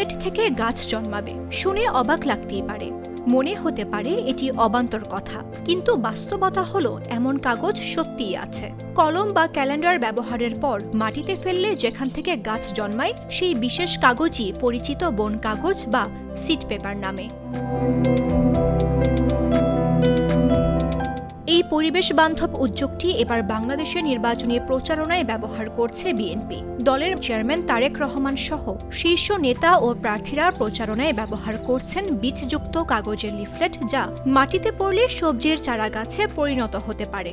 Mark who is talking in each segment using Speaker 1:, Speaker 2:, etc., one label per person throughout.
Speaker 1: Leaflet থেকে গাছ জন্মাবে শুনে অবাক লাগতেই পারে, মনে হতে পারে এটি অবান্তর কথা, কিন্তু বাস্তবতা হলো এমন কাগজ সত্যিই আছে। কলম বা ক্যালেন্ডার ব্যবহারের পর মাটিতে ফেললে যেখান থেকে গাছ জন্মায় সেই বিশেষ কাগজই পরিচিত বন কাগজ বা সিড পেপার নামে। এই পরিবেশ বান্ধব উদ্যোগটি এবার বাংলাদেশের নির্বাচনী প্রচারণায় ব্যবহার করছে বিএনপি। দলের চেয়ারম্যান তারেক রহমান সহ শীর্ষ নেতা ও প্রার্থীরা প্রচারণায় ব্যবহার করছেন বীজযুক্ত কাগজের লিফলেট, যা মাটিতে পড়লে সবজির চারা গাছে পরিণত হতে পারে।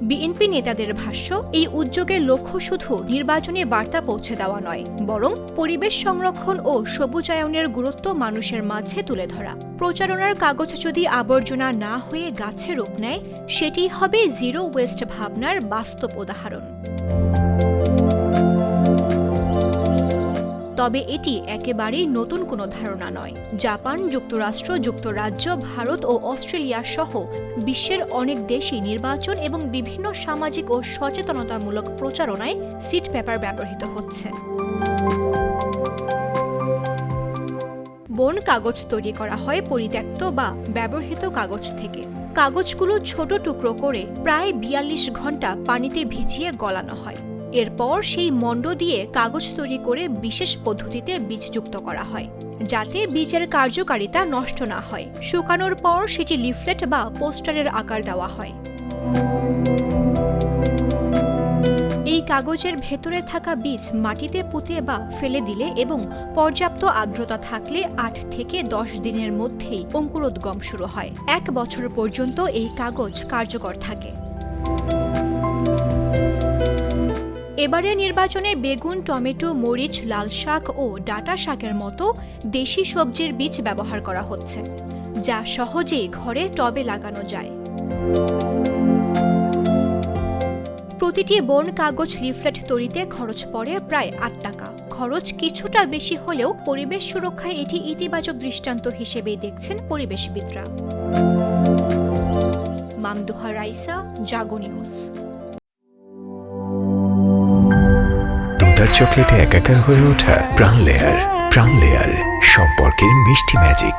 Speaker 1: বিএনপি নেতাদের ভাষ্য, এই উদ্যোগের লক্ষ্য শুধু নির্বাচনী বার্তা পৌঁছে দেওয়া নয়, বরং পরিবেশ সংরক্ষণ ও সবুজায়নের গুরুত্ব মানুষের মাঝে তুলে ধরা। প্রচারণার কাগজ যদি আবর্জনা না হয়ে গাছে রূপ নেয়, সেটি হবে জিরো ওয়েস্ট ভাবনার বাস্তব উদাহরণ। তবে এটি একেবারেই নতুন কোনো ধারণা নয়। জাপান, যুক্তরাষ্ট্র, যুক্তরাজ্য, ভারত ও অস্ট্রেলিয়া সহ বিশ্বের অনেক দেশই নির্বাচন এবং বিভিন্ন সামাজিক ও সচেতনতামূলক প্রচারণায় সিড পেপার ব্যবহৃত হচ্ছে। বন কাগজ তৈরি করা হয় পরিত্যক্ত বা ব্যবহৃত কাগজ থেকে। কাগজগুলো ছোট টুকরো করে প্রায় ৪২ ঘন্টা পানিতে ভিজিয়ে গলানো হয়। এরপর সেই মণ্ড দিয়ে কাগজ তৈরি করে বিশেষ পদ্ধতিতে বীজযুক্ত করা হয়, যাতে বীজের কার্যকারিতা নষ্ট না হয়। শুকানোর পর সেটি লিফলেট বা পোস্টারের আকার দেওয়া হয়। এই কাগজের ভেতরে থাকা বীজ মাটিতে পুঁতে বা ফেলে দিলে এবং পর্যাপ্ত আর্দ্রতা থাকলে ৮ থেকে ১০ দিনের মধ্যেই অঙ্কুরোদ্গম শুরু হয়। ১ বছর পর্যন্ত এই কাগজ কার্যকর থাকে। এবারের নির্বাচনে বেগুন, টমেটো, মরিচ, লাল শাক ও ডাঁটা শাকের মতো দেশি সবজির বীজ ব্যবহার করা হচ্ছে, যা সহজেই ঘরে টবে লাগানো যায়। প্রতিটি বন কাগজ লিফলেট তৈরিতে খরচ পড়ে প্রায় ৮ টাকা। খরচ কিছুটা বেশি হলেও পরিবেশ সুরক্ষায় এটি ইতিবাচক দৃষ্টান্ত হিসেবেই দেখছেন পরিবেশবিদরা। মামদুহা রাইসা, জাগো নিউজ।
Speaker 2: দুধার চকলেটে একাকার হয়ে ওঠা প্রাণ লেয়ার সম্পর্কের মিষ্টি ম্যাজিক।